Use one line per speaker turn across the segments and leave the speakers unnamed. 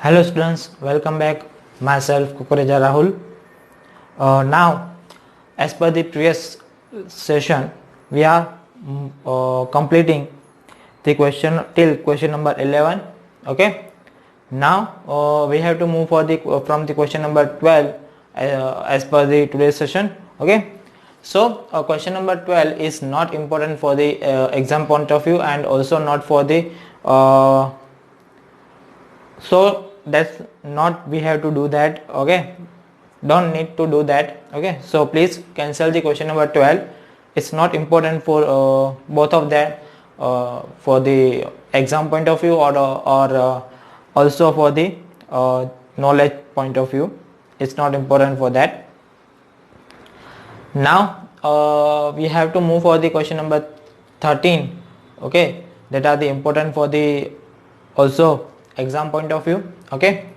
Hello students, welcome back. Myself Kukureja Rahul. Now, as per the previous session, we are completing the question till question number 11. Okay. Now we have to move for the from the question number 12 as per the today's session. Okay. So question number 12 is not important for the exam point of view and also not for the so that's not we have to do that. Okay, don't need to do that. Okay, so please cancel the question number 12. It's not important for both of them for the exam point of view or also for the knowledge point of view. It's not important for that. Now we have to move for the question number 13. Okay, that are the important for the also exam point of view. Okay,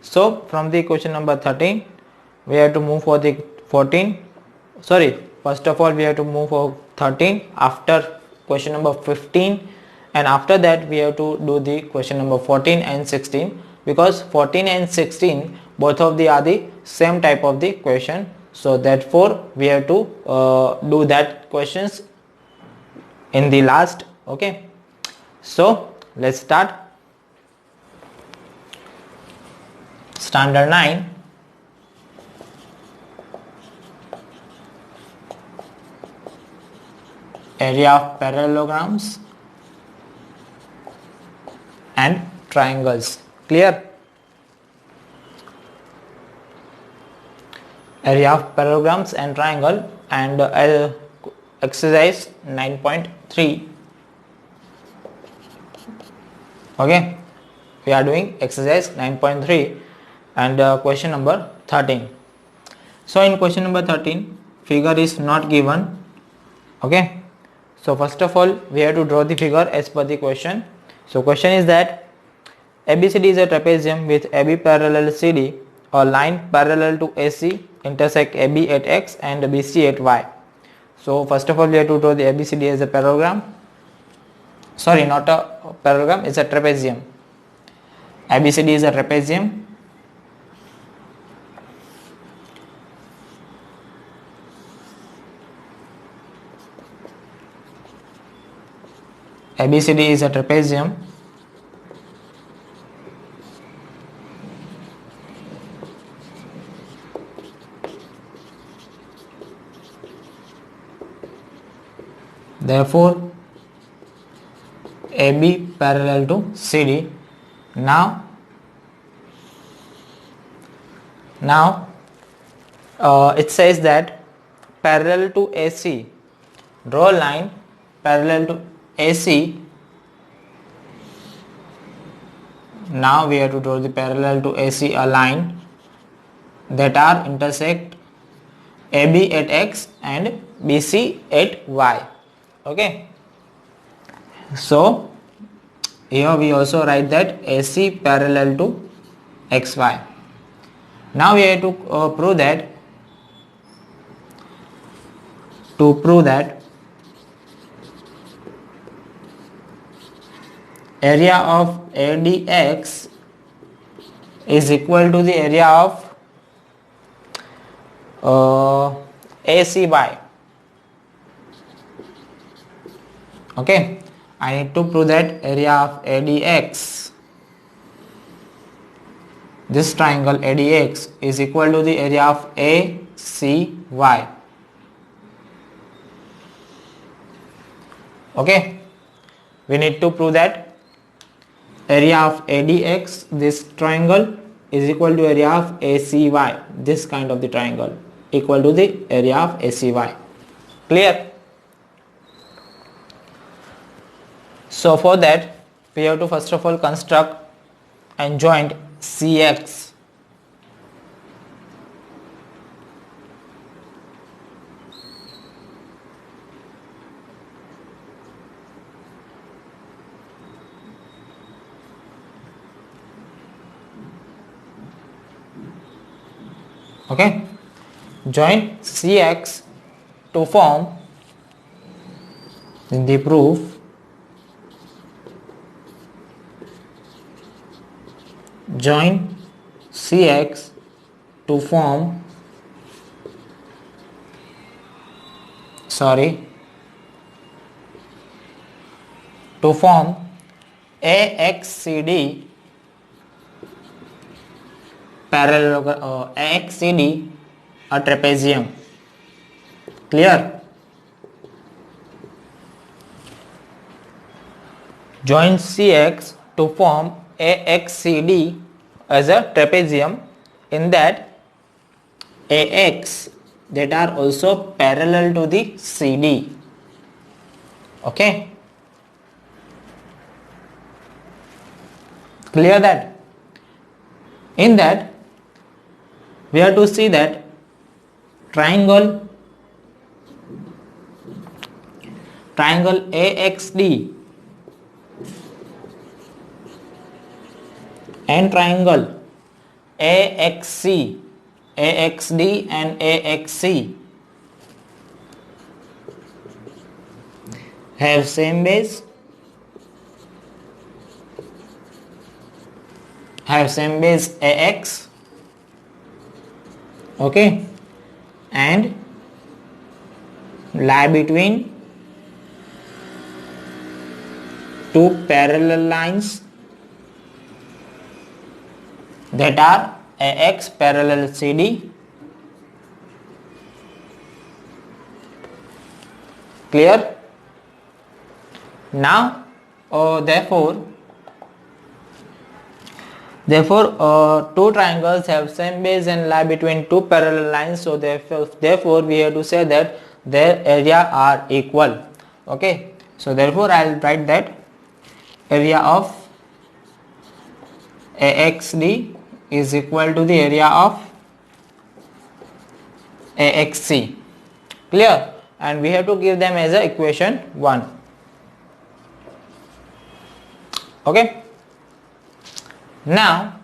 so from the question number 13 we have to move for the 14. Sorry, first of all we have to move for 13 after question number 15, and after that we have to do the question number 14 and 16, because 14 and 16 both of the are the same type of the question. So therefore we have to do that questions in the last. Okay, so let's start. Standard 9, area of parallelograms and triangles. Clear? Area of parallelograms and triangle, and exercise 9.3. Okay, we are doing exercise 9.3 and question number 13. So in question number 13 figure is not given. Okay, so first of all we have to draw the figure as per the question. So question is that ABCD is a trapezium with AB parallel CD. A line parallel to AC intersect AB at X and BC at Y. So first of all we have to draw the ABCD as a parallelogram. Sorry, not a parallelogram, it's a trapezium. ABCD is a trapezium. ABCD is a trapezium. Therefore, AB parallel to CD. Now it says that parallel to AC, draw a line parallel to AC. Now we have to draw the parallel to AC a line that are intersect AB at X and BC at Y. Okay, so here we also write that AC parallel to XY. Now we have to prove that area of ADX is equal to the area of ACY. Okay, I need to prove that area of ADX, this triangle ADX, is equal to the area of ACY. Okay, we need to prove that area of ADX, this triangle, is equal to area of ACY, this kind of the triangle, equal to the area of ACY. Clear? So for that we have to first of all construct and joint CX. Okay, join CX to form in the proof join CX to form AXCD AXCD a trapezium. Clear? Join CX to form AXCD as a trapezium, in that AX that are also parallel to the CD. Okay? Clear that? In that we have to see that triangle AXD and triangle AXD and AXC have same base, AX, okay, and lie between two parallel lines that are AX parallel CD. Clear? Now therefore two triangles have same base and lie between two parallel lines, so therefore we have to say that their area are equal. Okay, so therefore I will write that area of AXD is equal to the area of AXC. Clear? And we have to give them as a equation 1. Okay, now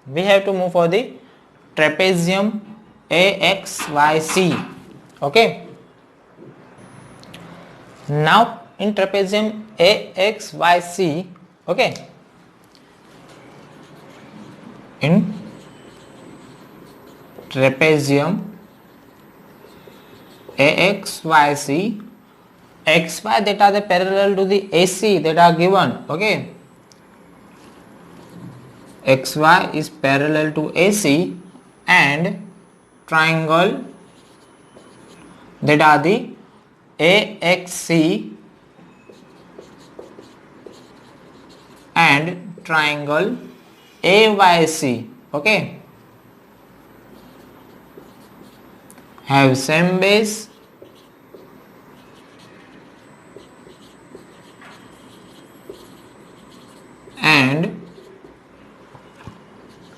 we have to move for the trapezium AXYC. Okay, now in trapezium AXYC, okay, in trapezium AXYC, XY that are the parallel to the AC that are given. Okay, XY is parallel to AC, and triangle that are the AXC and triangle AYC, okay, have same base and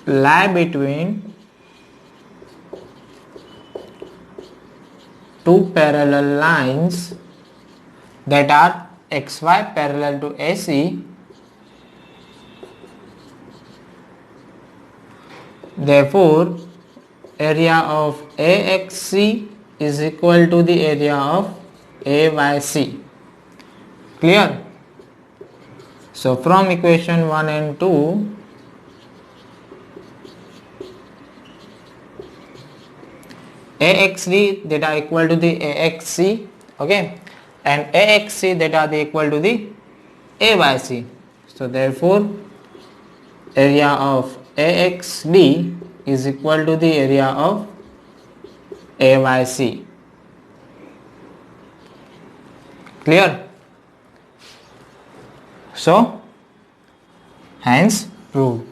lie between two parallel lines that are XY parallel to AC. Therefore area of AXC is equal to the area of AYC. Clear? So from equation 1 and 2, AXD that are equal to the AXC, okay, and AXC that are the equal to the AYC. So therefore area of AXD is equal to the area of AYC. Clear? So hence proved.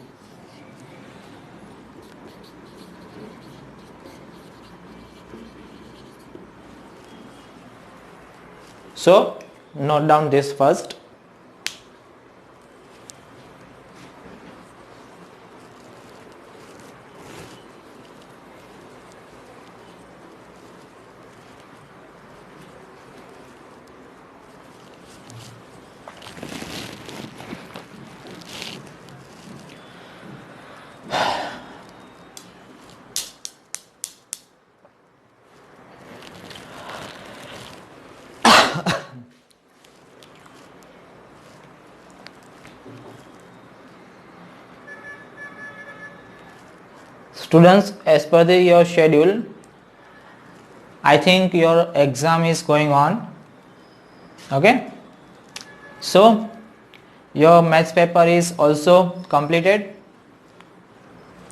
So note down this first. Students, as per your schedule, I think your exam is going on. Okay, so your maths paper is also completed.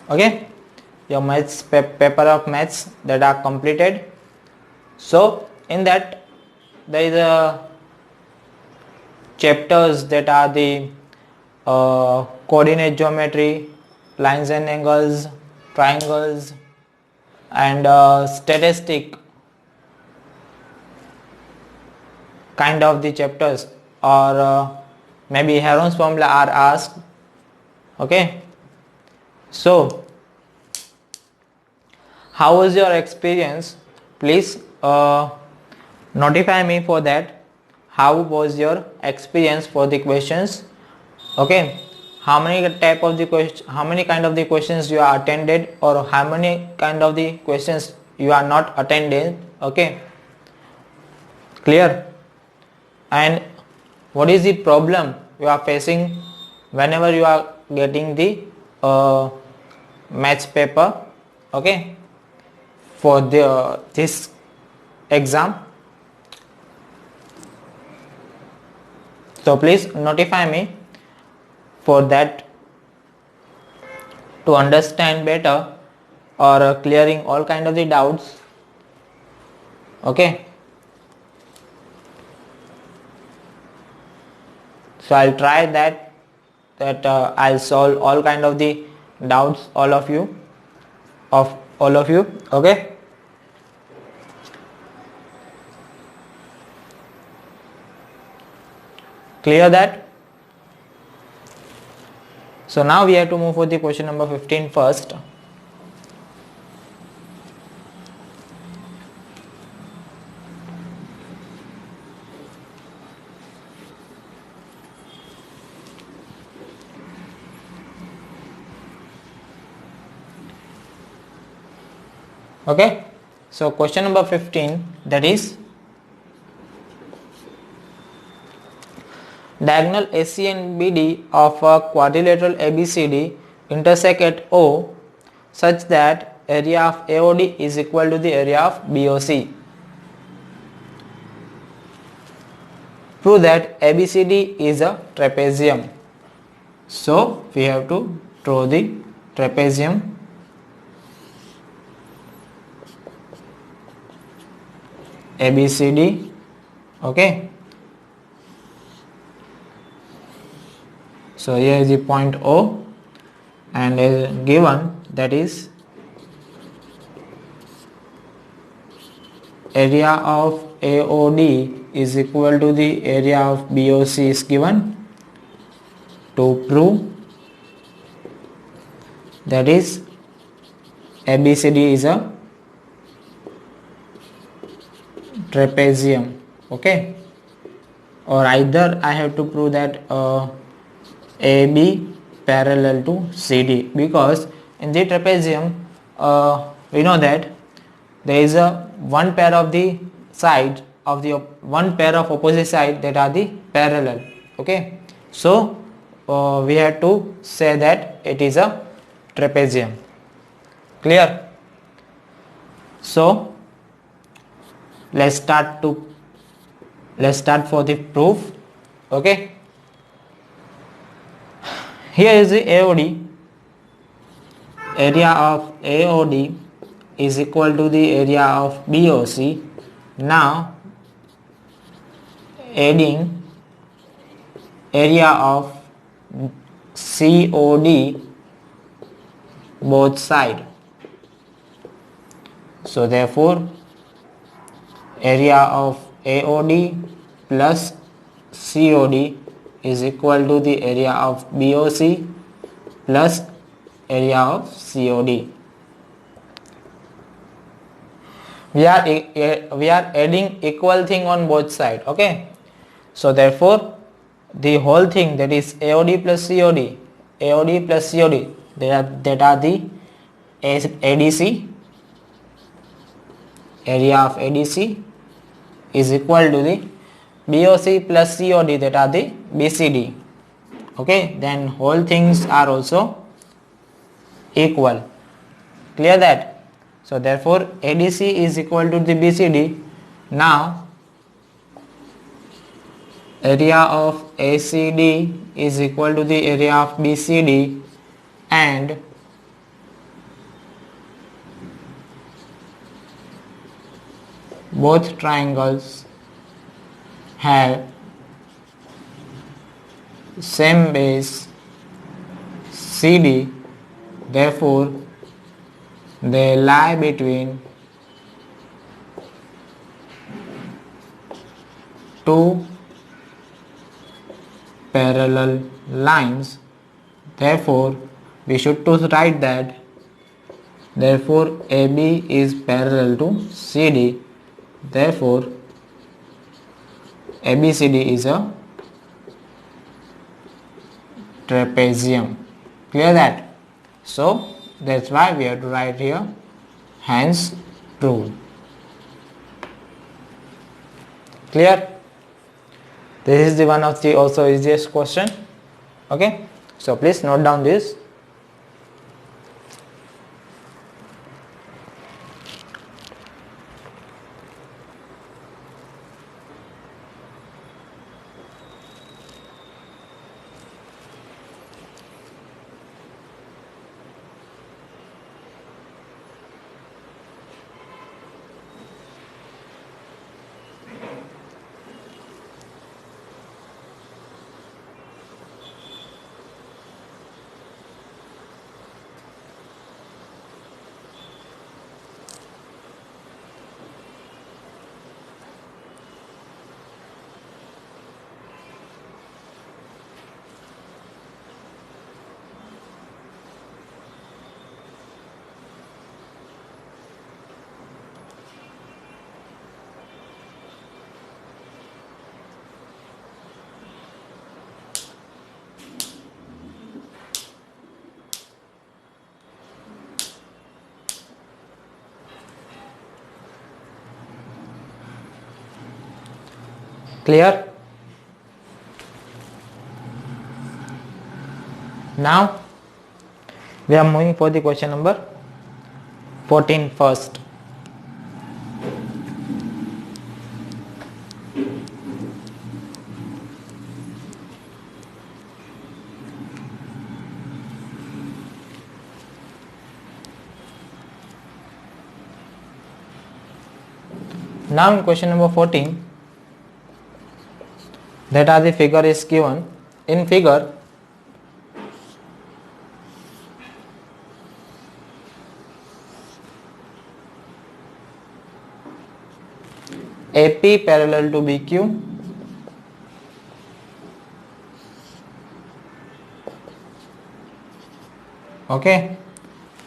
Okay, your maths paper of maths that are completed. So in that there is a chapters that are the coordinate geometry, lines and angles, triangles, and statistic kind of the chapters, or maybe Heron's formula are asked. Okay, so how was your experience? Please notify me for that. How was your experience for the questions? Okay, how many type of the question, how many kind of the questions you are attended, or how many kind of the questions you are not attended? Okay, clear? And what is the problem you are facing whenever you are getting the maths paper? Okay, for the this exam. So please notify me for that, to understand better, or clearing all kind of the doubts. Okay, so I'll try that I'll solve all kind of the doubts all of you. Okay, clear that? So now we have to move for the question number 15 first. Okay, so question number 15, that is diagonal AC and BD of a quadrilateral ABCD intersect at O such that area of AOD is equal to the area of BOC. Prove that ABCD is a trapezium. So we have to draw the trapezium. ABCD. Okay, so here is the point O, and given that is area of AOD is equal to the area of BOC is given. To prove that is ABCD is a trapezium. Okay, or either I have to prove that AB parallel to CD, because in the trapezium we know that there is a one pair of the side of the one pair of opposite side that are the parallel. Okay, so we have to say that it is a trapezium. Clear? So let's start for the proof. Okay, here is the AOD. Area of AOD is equal to the area of BOC. Now adding area of COD both side. So therefore area of AOD plus COD is equal to the area of BOC plus area of COD. We are adding equal thing on both side. Okay, so therefore the whole thing, that is AOD plus COD, AOD plus COD, that are the ADC, area of ADC is equal to the BOC plus COD, that are the BCD. Okay, then whole things are also equal. Clear that? So therefore ADC is equal to the BCD. Now area of ACD is equal to the area of BCD, and both triangles have same base CD, therefore they lie between two parallel lines. Therefore we should to write that therefore AB is parallel to CD, therefore ABCD is a trapezium. Clear that? So that's why we have to write here Hence rule. Clear? This is the one of the also easiest question. Okay, so please note down this. Clear? Now we are moving for the question number 14 first. Now in question number 14, that are the figure is given. In figure, AP parallel to BQ, okay,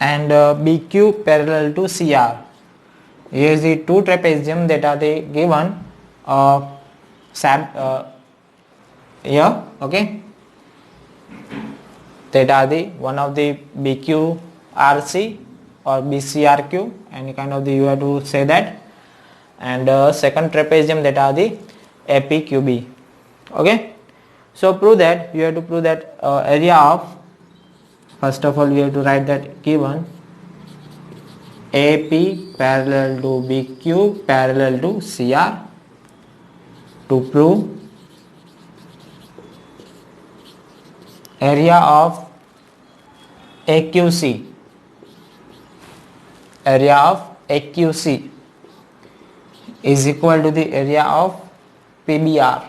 and BQ parallel to CR. Here is the two trapezium that are the given here, okay, that are the one of the BQRC or BCRQ, any kind of the you have to say that, and second trapezium that are the APQB. Okay, so prove that. You have to prove that area of, first of all we have to write that given AP parallel to BQ parallel to CR. To prove area of AQC, area of AQC is equal to the area of PBR,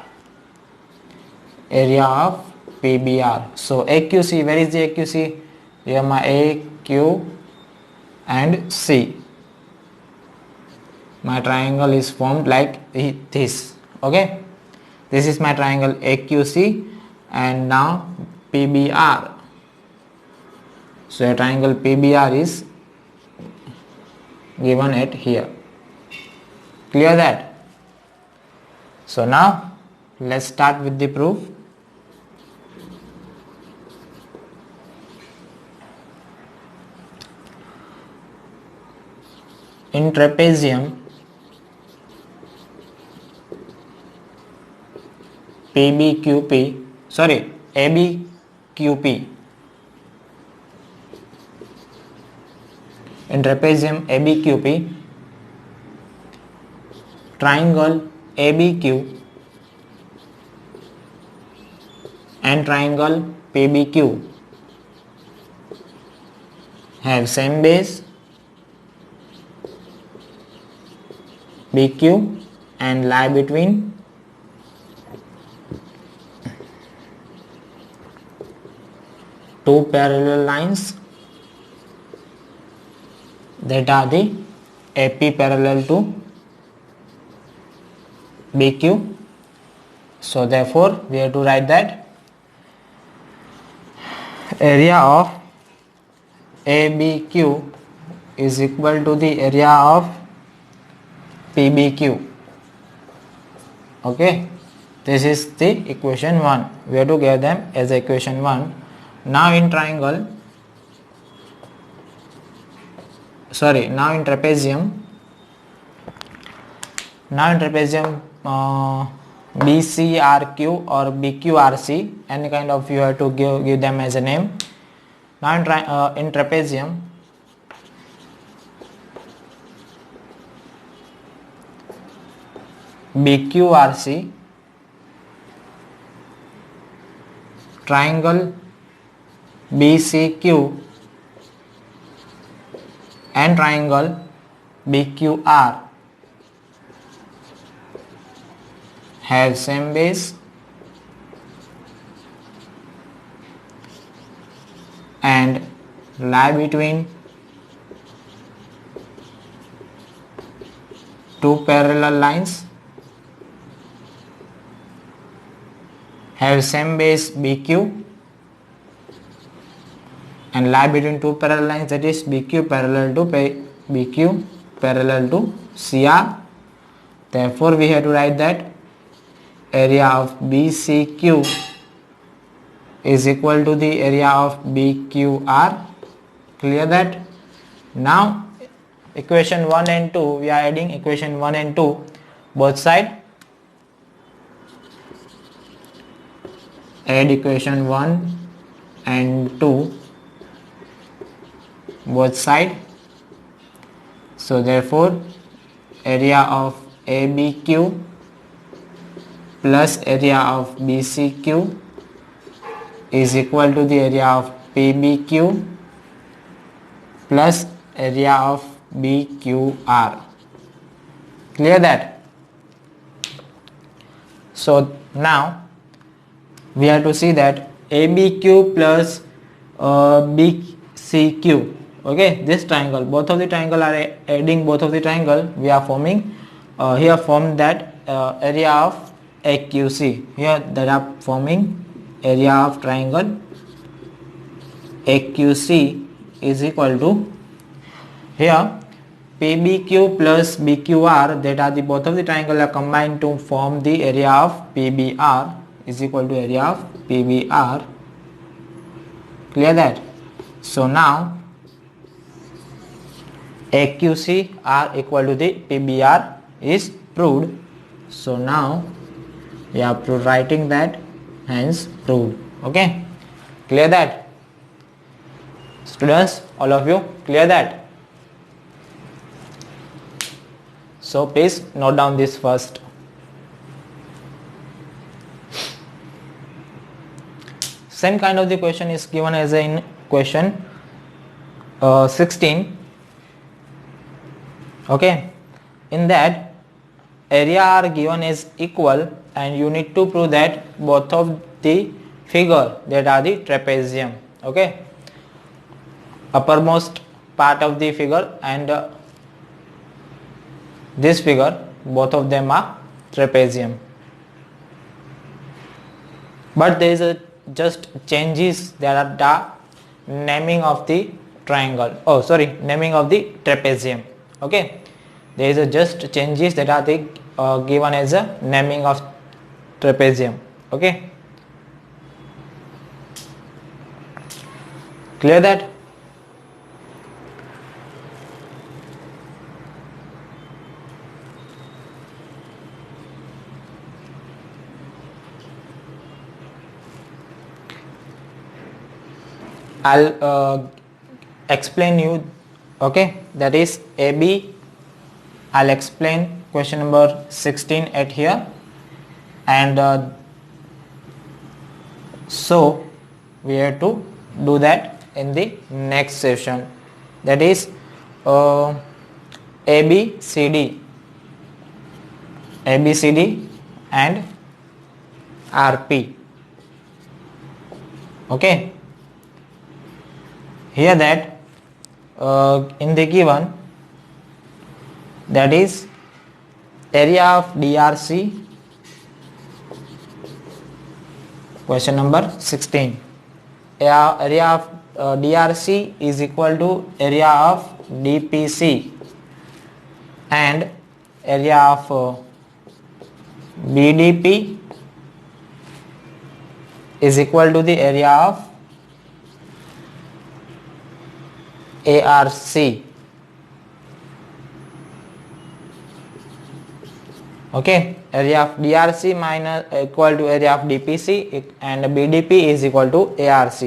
area of PBR. So AQC, where is the AQC? Here my A, Q and C. My triangle is formed like this. Okay, this is my triangle AQC, and now PBR. So a triangle PBR is given at here. Clear that? So now let's start with the proof. In trapezium PBQP, sorry, ABQP, in in trapezium ABQP, triangle ABQ and triangle PBQ have same base BQ and lie between two parallel lines that are the AP parallel to BQ. So therefore we have to write that area of ABQ is equal to the area of PBQ. Okay, this is the equation 1. We have to give them as equation 1. Now in trapezium BCRQ or BQRC, any kind of, you have to give them as a name. Now in trapezium BQRC, triangle BCQ and triangle BQR have same base and lie between two parallel lines, have same base BQ and lie between two parallel lines, that is BQ parallel to CR. Therefore we have to write that area of BCQ is equal to the area of BQR. Clear that? Now equation 1 and 2, we are adding equation 1 and 2 both side. Add equation 1 and 2 both side. So therefore area of ABQ plus area of BCQ is equal to the area of PBQ plus area of BQR. Clear that? So now we have to see that ABQ plus BCQ, okay, this triangle, both of the triangle are adding both of the triangle, we are forming here form that area of AQC. Here that are forming area of triangle AQC is equal to here PBQ plus BQR, that are the both of the triangle are combined to form the area of PBR, is equal to area of PBR. Clear that? So now AQC are equal to the PBR is proved. So now we are writing that, hence proved. Okay, clear that? Students, all of you clear that? So please note down this first. Same kind of the question is given as in question 16. Okay, in that area are given as equal and you need to prove that both of the figure, that are the trapezium, okay, uppermost part of the figure and this figure, both of them are trapezium, but there is a just changes, there are the naming of the triangle, naming of the trapezium. Okay, there is a just changes that are the given as a naming of trapezium. Okay, clear that? I'll explain you, okay, that is AB. I'll explain question number 16 at here, and so we have to do that in the next session, that is ABCD and RP. Okay, here that in the given, that is area of DRC, question number 16, area of DRC is equal to area of DPC, and area of BDP is equal to the area of ARC. Okay, area of DRC minus equal to area of DPC, and BDP is equal to ARC.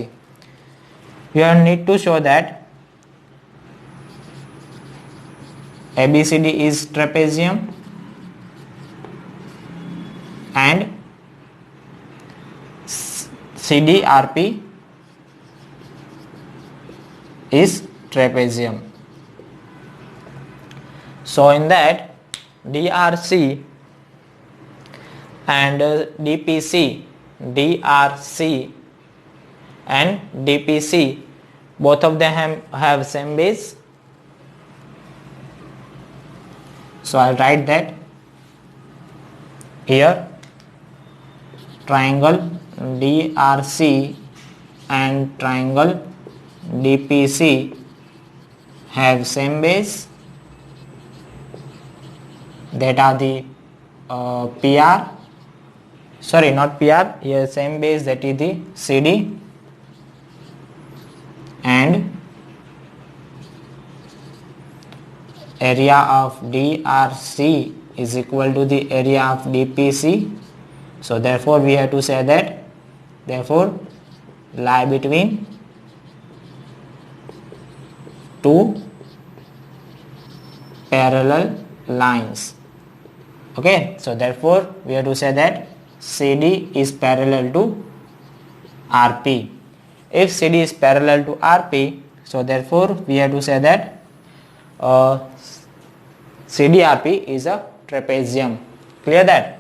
You need to show that ABCD is trapezium and CDRP is trapezium. So in that, DRC and DRC and DPC, both of them have same base. So I'll write that here. Triangle DRC and triangle DPC have same base, that are the PR, sorry not PR, here same base, that is the CD, and area of DRC is equal to the area of DPC. So therefore we have to say that, therefore lie between two parallel lines. Okay, so therefore we have to say that CD is parallel to RP. If CD is parallel to RP, so therefore we have to say that CDRP is a trapezium. Clear that?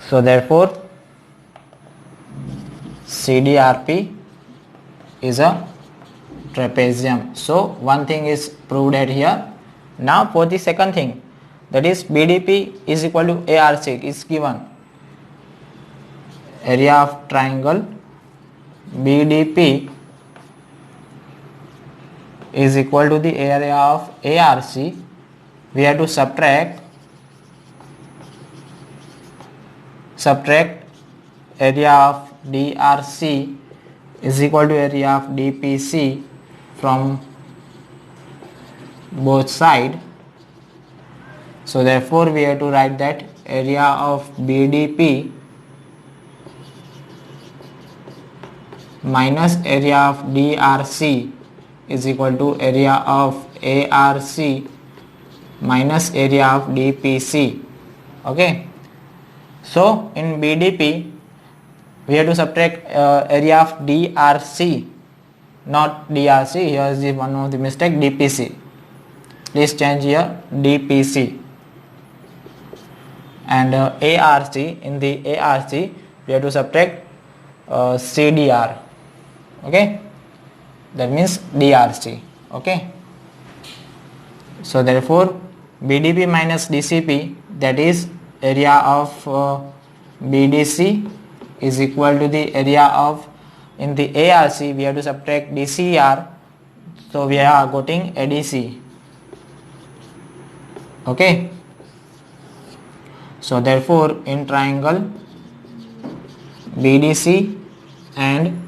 So therefore CDRP is a trapezium. So one thing is proved at here. Now for the second thing, that is BDP is equal to ARC is given. Area of triangle BDP is equal to the area of ARC. We have to subtract area of DRC is equal to area of DPC from both sides. So therefore we have to write that area of BDP minus area of DRC is equal to area of ARC minus area of DPC. Okay, so in BDP we have to subtract area of DRC, not DRC, here is the one of the mistake, DPC. Please change here DPC. And ARC, in the ARC we have to subtract CDR. Okay, that means DRC. Okay, so therefore BDP minus DCP, that is area of BDC is equal to the area of, in the ARC we have to subtract DCR, so we are getting ADC. Okay, so therefore in triangle BDC and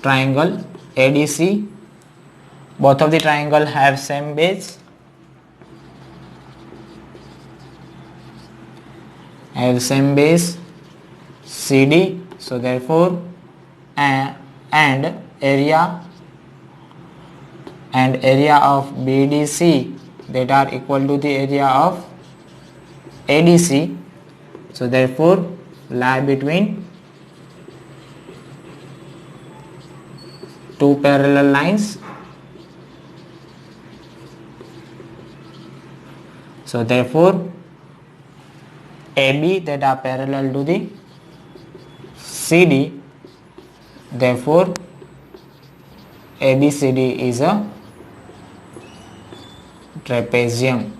triangle ADC, both of the triangle have same base, CD, so therefore and area of BDC that are equal to the area of ADC. So therefore lie between two parallel lines. So therefore AB that are parallel to the CD, therefore ABCD is a trapezium,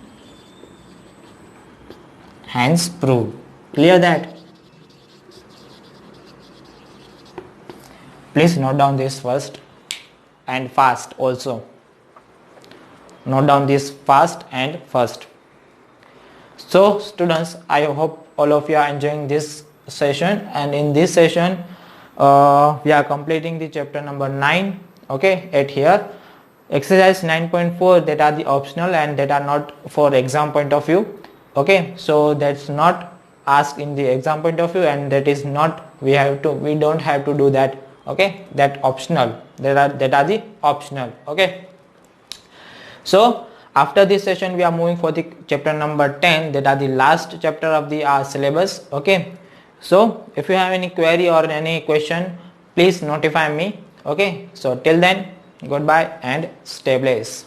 hence proved. Clear that? Please note down this first and fast also. Note down this fast and first. So students, I hope all of you are enjoying this session, and in this session we are completing the chapter number 9, okay, at here. Exercise 9.4 that are the optional and that are not for exam point of view, okay. So that's not asked in the exam point of view, and that is not, we don't have to do that, okay. That optional, that are the optional, okay. So after this session we are moving for the chapter number 10, that are the last chapter of the syllabus, okay. So if you have any query or any question, please notify me, okay. So till then, goodbye and stay blessed.